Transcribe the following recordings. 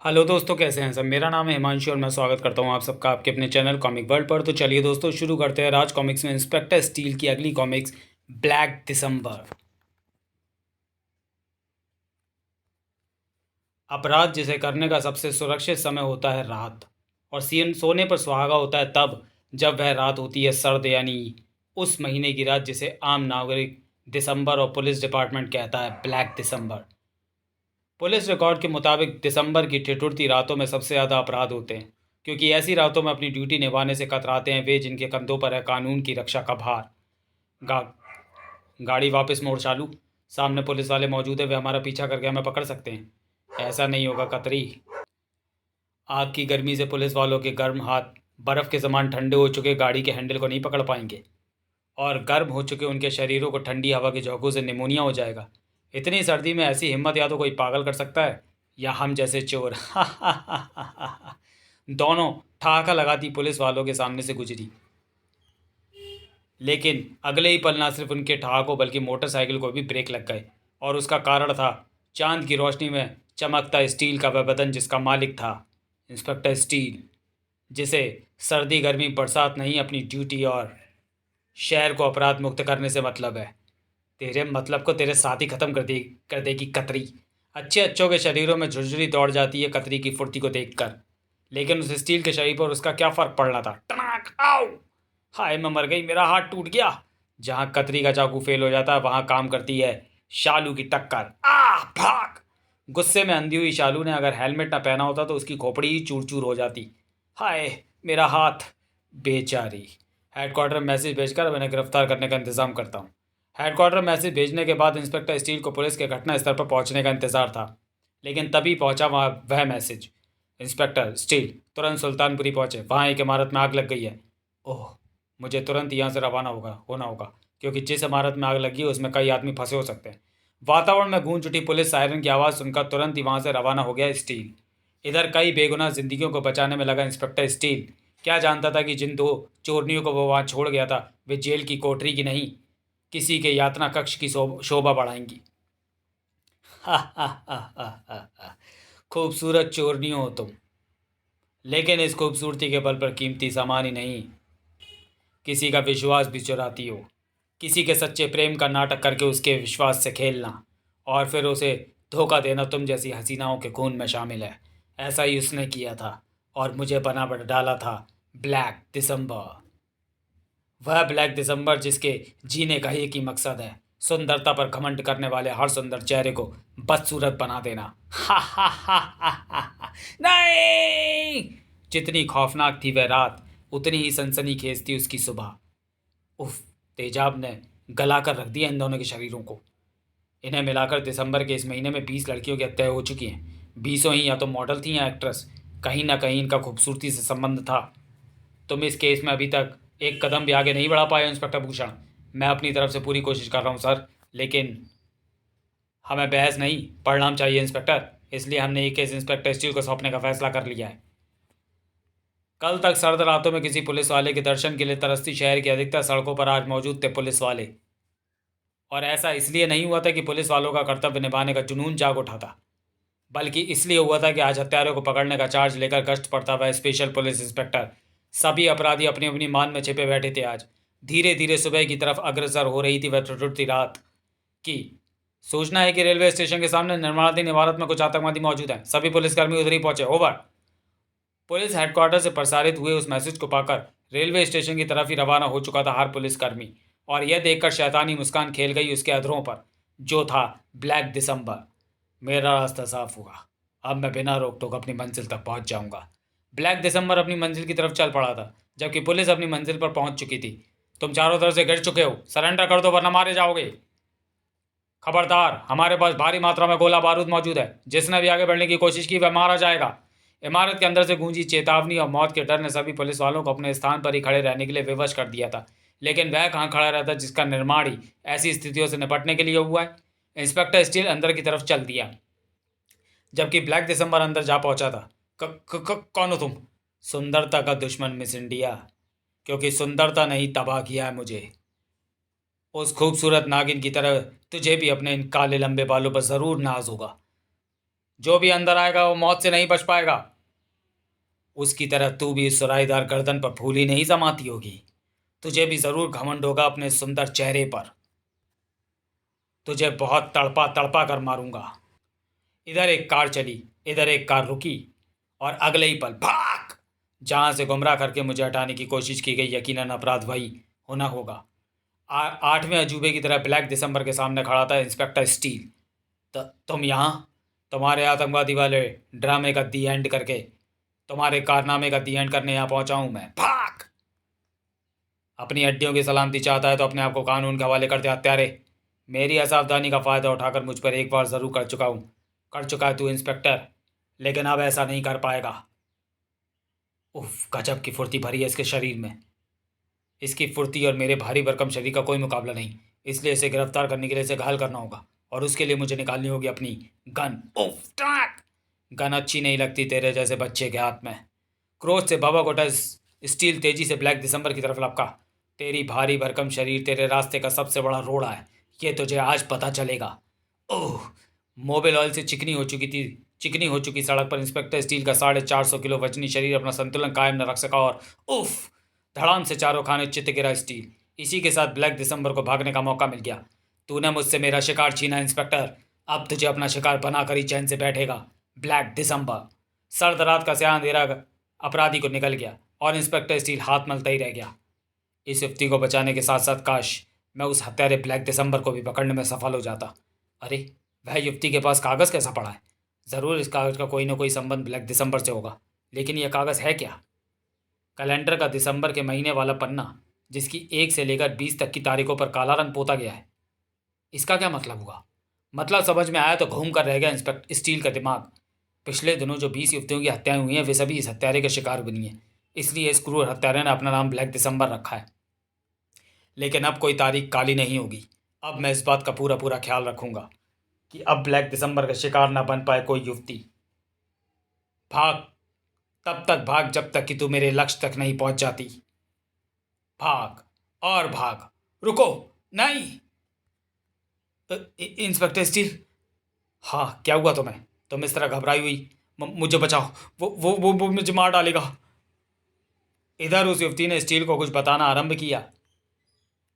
Hello दोस्तों, कैसे हैं सब। मेरा नाम है हिमांशु और मैं स्वागत करता हूं आप सबका आपके अपने चैनल कॉमिक वर्ल्ड पर। तो चलिए दोस्तों, शुरू करते हैं राज कॉमिक्स में इंस्पेक्टर स्टील की अगली कॉमिक्स, ब्लैक दिसंबर। अपराध जिसे करने का सबसे सुरक्षित समय होता है रात, और सीन सोने पर सुहागा होता है तब जब वह रात होती है सर्द, यानी उस महीने की रात जिसे आम नागरिक दिसंबर और पुलिस डिपार्टमेंट कहता है ब्लैक दिसंबर। पुलिस रिकॉर्ड के मुताबिक दिसंबर की ठिठुरती रातों में सबसे ज़्यादा अपराध होते हैं, क्योंकि ऐसी रातों में अपनी ड्यूटी निभाने से कतराते हैं वे जिनके कंधों पर है कानून की रक्षा का भार। गा, गाड़ी वापस मोड़ चालू। सामने पुलिस वाले मौजूद है, वे हमारा पीछा करके हमें पकड़ सकते हैं। ऐसा नहीं होगा कतरी। आग की गर्मी से पुलिस वालों के गर्म हाथ बर्फ़ के समान ठंडे हो चुके गाड़ी के हैंडल को नहीं पकड़ पाएंगे, और गर्म हो चुके उनके शरीरों को ठंडी हवा के झोंकों से निमोनिया हो जाएगा। इतनी सर्दी में ऐसी हिम्मत या तो कोई पागल कर सकता है या हम जैसे चोर। दोनों ठहाका लगाती पुलिस वालों के सामने से गुजरी, लेकिन अगले ही पल ना सिर्फ उनके ठहाकों बल्कि मोटरसाइकिल को भी ब्रेक लग गए। और उसका कारण था चांद की रोशनी में चमकता स्टील का वह बदन जिसका मालिक था इंस्पेक्टर स्टील, जिसे सर्दी गर्मी बरसात नहीं, अपनी ड्यूटी और शहर को अपराध मुक्त करने से मतलब है। तेरे मतलब को तेरे साथ ही खत्म कर देगी कतरी। अच्छे अच्छों के शरीरों में झुरझुरी दौड़ जाती है कतरी की फुर्ती को देखकर, लेकिन उस स्टील के शरीर पर उसका क्या फर्क पड़ना था। टनाक आओ, हाय मैं मर गई, मेरा हाथ टूट गया। जहां कतरी का चाकू फेल हो जाता है वहां काम करती है शालू की टक्कर। भाग। गुस्से में अंधी हुई शालू ने अगर हेलमेट ना पहना होता तो उसकी खोपड़ी ही चूर चूर हो जाती। हाय मेरा हाथ। बेचारी। हेडक्वार्टर में मैसेज भेजकर अब इन्हें गिरफ्तार करने का इंतजाम करता हूँ। हेडक्वार्टर मैसेज भेजने के बाद इंस्पेक्टर स्टील को पुलिस के घटना स्थल पर पहुंचने का इंतजार था, लेकिन तभी पहुंचा वहां वह मैसेज। इंस्पेक्टर स्टील तुरंत सुल्तानपुरी पहुंचे, वहां एक इमारत में आग लग गई है। ओह, मुझे तुरंत यहाँ से रवाना होना होगा, क्योंकि जिस इमारत में आग लगी है उसमें कई आदमी फंसे हो सकते हैं। वातावरण में गूंज उठी पुलिस सायरन की आवाज़ सुनकर तुरंत ही वहां से रवाना हो गया स्टील। इधर कई बेगुनाह जिंदगियों को बचाने में लगा इंस्पेक्टर स्टील क्या जानता था कि जिन दो चोरनियों को वो वहां छोड़ गया था वे जेल की कोठरी की नहीं, किसी के यातना कक्ष की शोभा बढ़ाएंगी। हा हा हा हा हा हा। खूबसूरत चोरनी हो तुम, लेकिन इस खूबसूरती के बल पर कीमती सामान ही नहीं, किसी का विश्वास भी चुराती हो। किसी के सच्चे प्रेम का नाटक करके उसके विश्वास से खेलना और फिर उसे धोखा देना तुम जैसी हसीनाओं के खून में शामिल है। ऐसा ही उसने किया था और मुझे बना डाला था ब्लैक दिसंबर। वह ब्लैक दिसंबर जिसके जीने का एक ही मकसद है सुंदरता पर घमंड करने वाले हर सुंदर चेहरे को बदसूरत बना देना। हा हा हा हा हा हा। नहीं। जितनी खौफनाक थी वह रात उतनी ही सनसनीखेज थी उसकी सुबह। उफ। तेजाब ने गला कर रख दिया इन दोनों के शरीरों को। इन्हें मिलाकर दिसंबर के इस महीने में 20 लड़कियों की हत्या हो चुकी हैं। 20 ही या तो मॉडल थी या एक्ट्रेस। कहीं ना कहीं इनका खूबसूरती से संबंध था। तुम इस केस में अभी तक एक कदम भी आगे नहीं बढ़ा पाए हो इंस्पेक्टर भूषण। मैं अपनी तरफ से पूरी कोशिश कर रहा हूँ सर, लेकिन हमें बहस नहीं, परिणाम चाहिए इंस्पेक्टर। इसलिए हमने ये केस इंस्पेक्टर स्टील को सौंपने का फैसला कर लिया है। कल तक सर्द रातों में किसी पुलिस वाले के दर्शन के लिए तरसती शहर की अधिकतर सड़कों पर आज मौजूद थे पुलिस वाले। और ऐसा इसलिए नहीं हुआ था कि पुलिस वालों का कर्तव्य निभाने का जुनून जाग उठा था, बल्कि इसलिए हुआ था कि आज हत्यारों को पकड़ने का चार्ज लेकर गश्त पड़ता हुआ स्पेशल पुलिस इंस्पेक्टर। सभी अपराधी अपनी अपनी मान में छिपे बैठे थे आज। धीरे धीरे सुबह की तरफ अग्रसर हो रही थी वह ठुठुरती रात की। सूचना है कि रेलवे स्टेशन के सामने निर्माणाधीन इमारत में कुछ आतंकवादी मौजूद हैं। सभी पुलिसकर्मी उधर ही पहुंचे। ओवर। पुलिस हेडक्वार्टर से प्रसारित हुए उस मैसेज को पाकर रेलवे स्टेशन की तरफ ही रवाना हो चुका था हर पुलिसकर्मी, और यह देखकर शैतानी मुस्कान खेल गई उसके अधरों पर, जो था ब्लैक दिसंबर। मेरा रास्ता साफ हुआ। अब मैं बिना रोक टोक अपनी मंजिल तक पहुंच जाऊंगा। ब्लैक दिसंबर अपनी मंजिल की तरफ चल पड़ा था, जबकि पुलिस अपनी मंजिल पर पहुंच चुकी थी। तुम चारों तरफ से घिर चुके हो, सरेंडर कर दो वरना मारे जाओगे। खबरदार, हमारे पास भारी मात्रा में गोला बारूद मौजूद है। जिसने भी आगे बढ़ने की कोशिश की वह मारा जाएगा। इमारत के अंदर से गूंजी चेतावनी और मौत के डर ने सभी पुलिस वालों को अपने स्थान पर ही खड़े रहने के लिए विवश कर दिया था, लेकिन वह कहाँ खड़ा रहता जिसका निर्माण ही ऐसी स्थितियों से निपटने के लिए हुआ है। इंस्पेक्टर स्टील अंदर की तरफ चल दिया, जबकि ब्लैक दिसंबर अंदर जा पहुंचा था। कौन हो तुम? सुंदरता का दुश्मन मिस इंडिया, क्योंकि सुंदरता ने ही तबाह किया है मुझे। उस खूबसूरत नागिन की तरह तुझे भी अपने इन काले लंबे बालों पर जरूर नाज होगा, जो भी अंदर आएगा वो मौत से नहीं बच पाएगा। उसकी तरह तू भी इस सुराहीदार गर्दन पर फूली नहीं समाती होगी। तुझे भी जरूर घमंड होगा अपने सुंदर चेहरे पर। तुझे बहुत तड़पा तड़पा कर मारूंगा। इधर एक कार चली, इधर एक कार रुकी, और अगले ही पल भाग! जहां से गुमराह करके मुझे हटाने की कोशिश की गई, यकीनन अपराध वही होना होगा। आठवें अजूबे की तरह ब्लैक दिसंबर के सामने खड़ा था इंस्पेक्टर स्टील। तुम यहाँ तुम्हारे आतंकवादी वाले ड्रामे का दी एंड करके, तुम्हारे कारनामे का दी एंड करने यहाँ पहुंचा हूं मैं। भाग! अपनी हड्डियों की सलामती चाहता है तो अपने आप को कानून के हवाले कर दे हत्यारे। मेरी असावधानी का फ़ायदा उठाकर मुझ पर एक बार ज़रूर कर चुका है तू इंस्पेक्टर, लेकिन अब ऐसा नहीं कर पाएगा। उफ, गजब की फुर्ती भरी है इसके शरीर में। इसकी फुर्ती और मेरे भारी भरकम शरीर का कोई मुकाबला नहीं। इसलिए इसे गिरफ्तार करने के लिए इसे घायल करना होगा, और उसके लिए मुझे निकालनी होगी अपनी गन। उफ, टाक! गन अच्छी नहीं लगती तेरे जैसे बच्चे के हाथ में। क्रोध से भभक उठा स्टील तेजी से ब्लैक दिसंबर की तरफ लपका। तेरी भारी भरकम शरीर तेरे रास्ते का सबसे बड़ा रोड़ा है, ये तुझे आज पता चलेगा। ओह! मोबिल ऑयल से चिकनी हो चुकी सड़क पर इंस्पेक्टर स्टील का 450 किलो वजनी शरीर अपना संतुलन कायम न रख सका, और उफ! धड़ाम से चारों खाने चित गिरा स्टील। इसी के साथ ब्लैक दिसंबर को भागने का मौका मिल गया। तूने मुझसे मेरा शिकार छीना इंस्पेक्टर, अब तुझे अपना शिकार बनाकर ही चैन से बैठेगा ब्लैक दिसंबर। सर्द रात का स्याह अंधेरा अपराधी को निकल गया, और इंस्पेक्टर स्टील हाथ मलता ही रह गया। इस युवती को बचाने के साथ साथ काश मैं उस हत्यारे ब्लैक दिसंबर को भी पकड़ने में सफल हो जाता। अरे, वह युवती के पास कागज़ कैसा पड़ा है? ज़रूर इस कागज़ का कोई ना कोई संबंध ब्लैक दिसंबर से होगा, लेकिन यह कागज़ है क्या? कैलेंडर का दिसंबर के महीने वाला पन्ना, जिसकी 1 से लेकर 20 तक की तारीखों पर काला रंग पोता गया है। इसका क्या मतलब हुआ? मतलब समझ में आया तो घूम कर रह गया इंस्पेक्टर स्टील का दिमाग। पिछले दिनों जो 20 युवतियों की हत्याएं हुई हैं वे सभी इस हत्यारे के शिकार बनी हैं। इसलिए इस क्रूर हत्यारे ने अपना नाम ब्लैक दिसंबर रखा है। लेकिन अब कोई तारीख काली नहीं होगी। अब मैं इस बात का पूरा पूरा ख्याल रखूंगा कि अब ब्लैक दिसंबर का शिकार न बन पाए कोई युवती। भाग! तब तक भाग जब तक कि तू मेरे लक्ष्य तक नहीं पहुंच जाती। भाग और भाग! रुको! नहीं! Inspector steel. हाँ, क्या हुआ तुम्हें? तुम इस तरह घबराई हुई? मुझे बचाओ, वो मुझे मार डालेगा। इधर उस युवती ने स्टील को कुछ बताना आरंभ किया,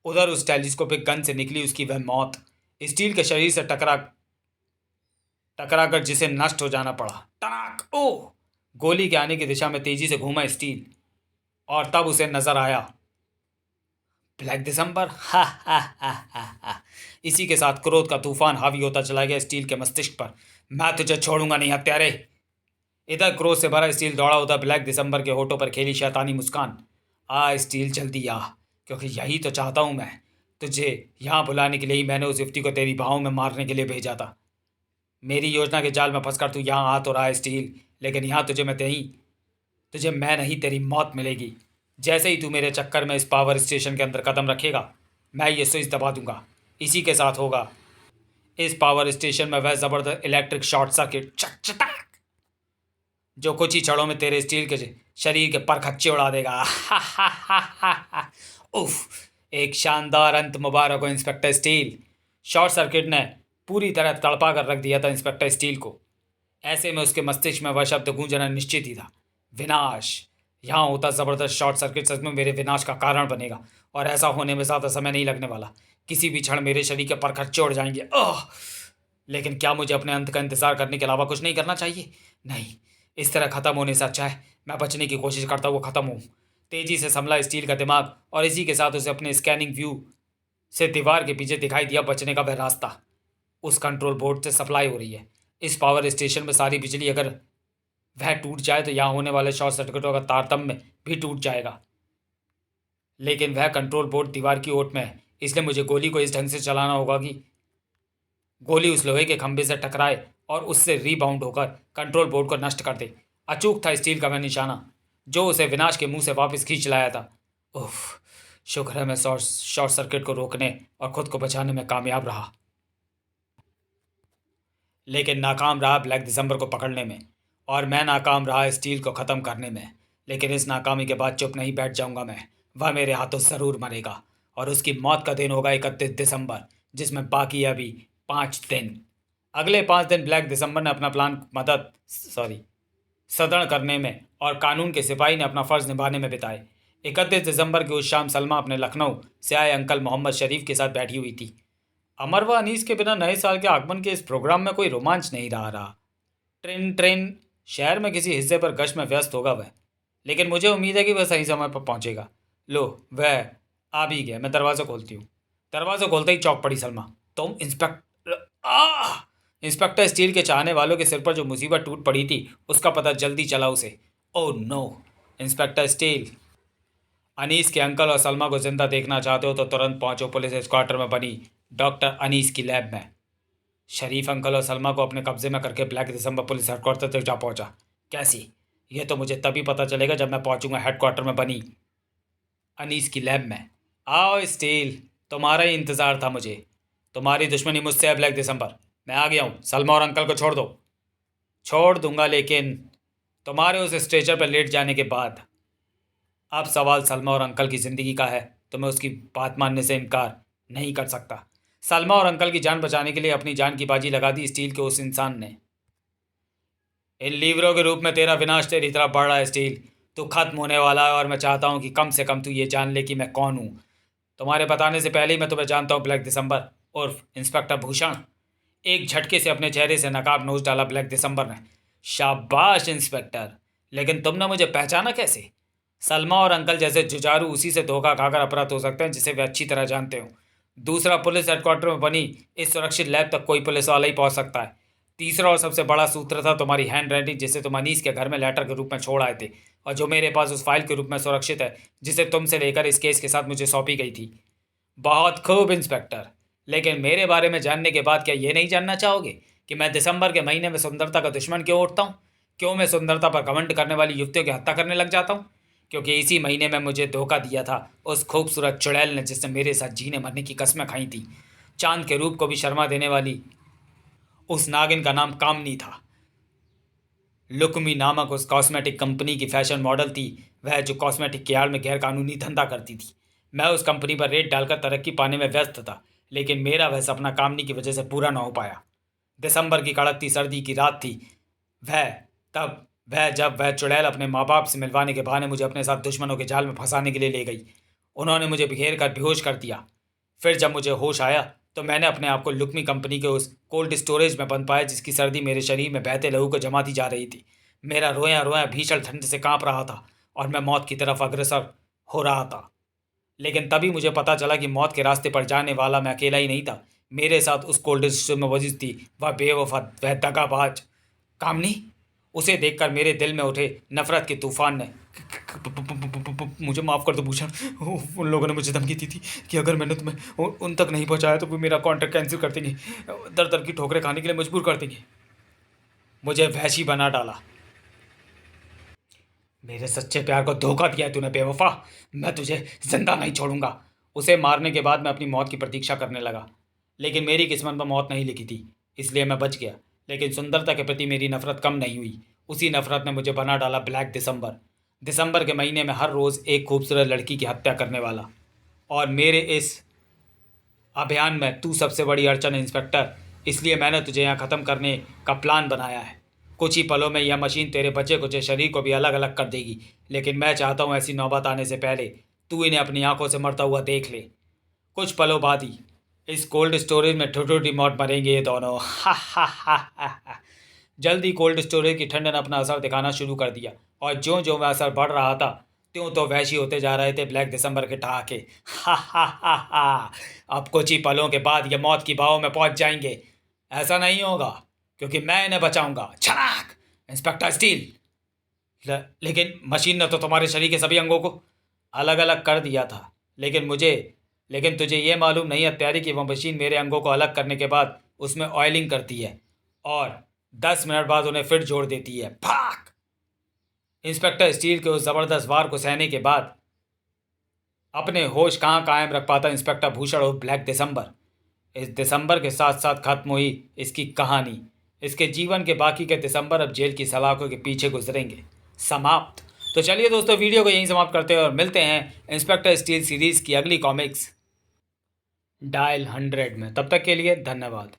उधर उस टेलीस्कोपिक गन से निकली उसकी वह मौत स्टील के शरीर से टकरा कर जिसे नष्ट हो जाना पड़ा। टनाक! ओह! गोली के आने की दिशा में तेजी से घूमा स्टील, और तब उसे नजर आया ब्लैक दिसंबर। हा हा हा हा हा! इसी के साथ क्रोध का तूफान हावी होता चला गया स्टील के मस्तिष्क पर। मैं तुझे छोड़ूंगा नहीं हत्यारे! इधर क्रोध से भरा स्टील दौड़ा, उधर ब्लैक दिसंबर के होठों पर खेली शैतानी मुस्कान। आ स्टील, जल्दी आ, क्योंकि यही तो चाहता हूं मैं। तुझे यहाँ बुलाने के लिए ही मैंने उस युवती को तेरी बाहों में मारने के लिए भेजा था। मेरी योजना के जाल में फंसकर तू यहाँ आ तो रहा है स्टील, लेकिन यहाँ तुझे मैं नहीं तेरी मौत मिलेगी। जैसे ही तू मेरे चक्कर में इस पावर स्टेशन के अंदर कदम रखेगा, मैं ये स्विच दबा दूंगा। इसी के साथ होगा इस पावर स्टेशन में वह ज़बरदस्त इलेक्ट्रिक शॉर्ट सर्किट, चक चटाक, जो कुछ ही क्षणों में तेरे स्टील के शरीर के परखच्चे उड़ा देगा। हा हा हा हा हा! उफ! एक शानदार अंत मुबारक हो इंस्पेक्टर स्टील। शॉर्ट सर्किट ने पूरी तरह तड़पा कर रख दिया था इंस्पेक्टर स्टील को। ऐसे में उसके मस्तिष्क में वह शब्द गूंजना निश्चित ही था, विनाश। यहाँ होता ज़बरदस्त शॉर्ट सर्किट सच में मेरे विनाश का कारण बनेगा, और ऐसा होने में ज़्यादा समय नहीं लगने वाला। किसी भी क्षण मेरे शरीर के परखच्चे उड़ जाएंगे। ओह! लेकिन क्या मुझे अपने अंत का इंतजार करने के अलावा कुछ नहीं करना चाहिए? नहीं, इस तरह ख़त्म होने से अच्छा है मैं बचने की कोशिश करता हुआ ख़त्म हूँ। तेजी से संभला स्टील का दिमाग, और इसी के साथ उसे अपने स्कैनिंग व्यू से दीवार के पीछे दिखाई दिया बचने का वह रास्ता। उस कंट्रोल बोर्ड से सप्लाई हो रही है इस पावर स्टेशन में सारी बिजली। अगर वह टूट जाए तो यहाँ होने वाले शॉर्ट सर्किटों का तारतम्य भी टूट जाएगा। लेकिन वह कंट्रोल बोर्ड दीवार की ओट में है, इसलिए मुझे गोली को इस ढंग से चलाना होगा कि गोली उस लोहे के खंभे से टकराए और उससे रीबाउंड होकर कंट्रोल बोर्ड को नष्ट कर दे। अचूक था स्टील का वह निशाना जो उसे विनाश के मुंह से वापस खींच लाया था। उफ! शुक्र है मैं शॉर्ट सर्किट को रोकने और खुद को बचाने में कामयाब रहा, लेकिन नाकाम रहा ब्लैक दिसंबर को पकड़ने में, और मैं नाकाम रहा स्टील को ख़त्म करने में। लेकिन इस नाकामी के बाद चुप नहीं बैठ जाऊंगा मैं। वह मेरे हाथों ज़रूर मरेगा, और उसकी मौत का दिन होगा 31 दिसंबर, जिसमें बाकी है अभी 5 दिन। अगले 5 दिन ब्लैक दिसंबर ने अपना प्लान सदन करने में और कानून के सिपाही ने अपना फर्ज निभाने में बिताए। 31 दिसंबर की उस शाम सलमा अपने लखनऊ से आए अंकल मोहम्मद शरीफ के साथ बैठी हुई थी। अमर व अनीस के बिना नए साल के आगमन के इस प्रोग्राम में कोई रोमांच नहीं रहा। ट्रेन शहर में किसी हिस्से पर गश्त में व्यस्त होगा वह, लेकिन मुझे उम्मीद है कि वह सही समय पर पहुंचेगा। लो, वह आ भी गया। मैं दरवाज़ा खोलती हूँ। दरवाज़ा खोलते ही चौंक पड़ी सलमा। तुम इंस्पेक्टर स्टील के चाहने वालों के सिर पर जो मुसीबत टूट पड़ी थी उसका पता जल्दी चला उसे। Oh no, inspector Steele, Anees के अंकल और सलमा को जिंदा देखना चाहते हो तो तुरंत पहुंचो पुलिस हेडक्वार्टर में बनी डॉक्टर अनीस की लैब में। शरीफ अंकल और सलमा को अपने कब्जे में करके ब्लैक दिसंबर पुलिस हेडक्वार्टर तक जा पहुंचा। कैसी? यह तो मुझे तभी पता चलेगा जब मैं पहुंचूंगा हेडक्वार्टर में बनी अनीस की लैब में। आओ स्टील, तुम्हारा ही इंतज़ार था मुझे। तुम्हारी दुश्मनी मुझसे है ब्लैक दिसंबर। मैं आ गया हूँ। सलमा और अंकल को छोड़ दो। छोड़ दूंगा, लेकिन तुम्हारे उस स्ट्रेचर पर लेट जाने के बाद। अब सवाल सलमा और अंकल की ज़िंदगी का है तो मैं उसकी बात मानने से इनकार नहीं कर सकता। सलमा और अंकल की जान बचाने के लिए अपनी जान की बाजी लगा दी स्टील के उस इंसान ने। इन लीवरों के रूप में तेरा विनाश तेरी तरफ बढ़ रहा है स्टील। तू खत्म होने वाला है और मैं चाहता हूँ कि कम से कम तू ये जान ले कि मैं कौन हूँ। तुम्हारे बताने से पहले ही मैं तुम्हें जानता हूँ ब्लैक दिसंबर उर्फ इंस्पेक्टर भूषण। एक झटके से अपने चेहरे से नकाब नोच डाला ब्लैक दिसंबर ने। शाबाश इंस्पेक्टर, लेकिन तुमने मुझे पहचाना कैसे? सलमा और अंकल जैसे जुझारू उसी से धोखा खाकर अपराध हो सकते हैं जिसे वे अच्छी तरह जानते हो। दूसरा, पुलिस हेडक्वार्टर में बनी इस सुरक्षित लैब तक कोई पुलिस वाला ही पहुंच सकता है। तीसरा और सबसे बड़ा सूत्र था तुम्हारी हैंड राइटिंग, जिसे तुम अनीस के घर में लेटर के रूप में छोड़ आए थे और जो मेरे पास उस फाइल के रूप में सुरक्षित है जिसे तुमसे लेकर इस केस के साथ मुझे सौंपी गई थी। बहुत खूब इंस्पेक्टर, लेकिन मेरे बारे में जानने के बाद क्या ये नहीं जानना चाहोगे कि मैं दिसंबर के महीने में सुंदरता का दुश्मन क्यों उठता हूँ? क्यों मैं सुंदरता पर घमंड करने वाली युवतियों की हत्या करने लग जाता हूँ? क्योंकि इसी महीने में मुझे धोखा दिया था उस खूबसूरत चुड़ैल ने जिसने मेरे साथ जीने मरने की कस्में खाई थी। चांद के रूप को भी शर्मा देने वाली उस नागिन का नाम कामनी था। लुकमी नामक उस कॉस्मेटिक कंपनी की फैशन मॉडल थी वह, जो कॉस्मेटिक के आड़ में गैरकानूनी धंधा करती थी। मैं उस कंपनी पर रेट डालकर तरक्की पाने में व्यस्त था, लेकिन मेरा वह सपना कामनी की वजह से पूरा न हो पाया। दिसंबर की कड़कती सर्दी की रात थी जब वह चुड़ैल अपने माँ बाप से मिलवाने के बहाने मुझे अपने साथ दुश्मनों के जाल में फंसाने के लिए ले गई। उन्होंने मुझे घेर कर बेहोश कर दिया। फिर जब मुझे होश आया तो मैंने अपने आप को लुक्मी कंपनी के उस कोल्ड स्टोरेज में बंद पाया जिसकी सर्दी मेरे शरीर में बहते लहू को जमाती जा रही थी। मेरा रोया रोया भीषण ठंड से कांप रहा था और मैं मौत की तरफ अग्रसर हो रहा था। लेकिन तभी मुझे पता चला कि मौत के रास्ते पर जाने वाला मैं अकेला ही नहीं था। मेरे साथ उस कोल्ड स्टोरेज में मौजूद थी वह बेवफा, वह दगाबाज कामनी। उसे देखकर मेरे दिल में उठे नफरत के तूफान ने मुझे माफ़ कर दो भूषण। उन लोगों ने मुझे धमकी दी थी कि अगर मैंने तुम्हें उन तक नहीं पहुंचाया तो वो मेरा कॉन्ट्रैक्ट कैंसिल कर देंगे, दर दर की ठोकरें खाने के लिए मजबूर कर देंगे। मुझे वहशी बना डाला। मेरे सच्चे प्यार को धोखा दिया है तूने बेवफा। मैं तुझे जिंदा नहीं छोड़ूंगा। उसे मारने के बाद मैं अपनी मौत की प्रतीक्षा करने लगा, लेकिन मेरी किस्मत में मौत नहीं लिखी थी, इसलिए मैं बच गया। लेकिन सुंदरता के प्रति मेरी नफरत कम नहीं हुई। उसी नफरत ने मुझे बना डाला ब्लैक दिसंबर। दिसंबर के महीने में हर रोज़ एक खूबसूरत लड़की की हत्या करने वाला। और मेरे इस अभियान में तू सबसे बड़ी अड़चन है इंस्पेक्टर, इसलिए मैंने तुझे यहाँ ख़त्म करने का प्लान बनाया है। कुछ ही पलों में यह मशीन तेरे बचे कुचे शरीर को भी अलग अलग कर देगी, लेकिन मैं चाहता हूँ ऐसी नौबत आने से पहले तू इन्हें अपनी आंखों से मरता हुआ देख ले। कुछ पलों बाद ही इस कोल्ड स्टोरेज में ठुठुठी मौत मरेंगे ये दोनों। हा हा हा हा हा। जल्दी कोल्ड स्टोरेज की ठंड ने अपना असर दिखाना शुरू कर दिया और ज्यों ज्यों वह असर बढ़ रहा था त्यों तो वैसी होते जा रहे थे ब्लैक दिसंबर के ठहाके। हा हा हा हा। अब कुछ ही पलों के बाद ये मौत की बाहों में पहुंच जाएंगे। ऐसा नहीं होगा क्योंकि मैं इन्हें बचाऊंगा। छलाक इंस्पेक्टर स्टील। लेकिन मशीन ने तो तुम्हारे शरीर के सभी अंगों को अलग अलग कर दिया था, लेकिन तुझे ये मालूम नहीं है त्यारी कि वह मशीन मेरे अंगों को अलग करने के बाद उसमें ऑयलिंग करती है और 10 मिनट बाद उन्हें फिर जोड़ देती है। भाग। इंस्पेक्टर स्टील के उस ज़बरदस्त वार को सहने के बाद अपने होश कहाँ कायम रख पाता इंस्पेक्टर भूषण और ब्लैक दिसंबर। इस दिसंबर के साथ साथ खत्म हुई इसकी कहानी। इसके जीवन के बाकी के दिसंबर अब जेल की सलाखों के पीछे गुजरेंगे। समाप्त। तो चलिए दोस्तों, वीडियो को यहीं समाप्त करते हैं और मिलते हैं इंस्पेक्टर स्टील सीरीज़ की अगली कॉमिक्स डायल 100 में। तब तक के लिए धन्यवाद।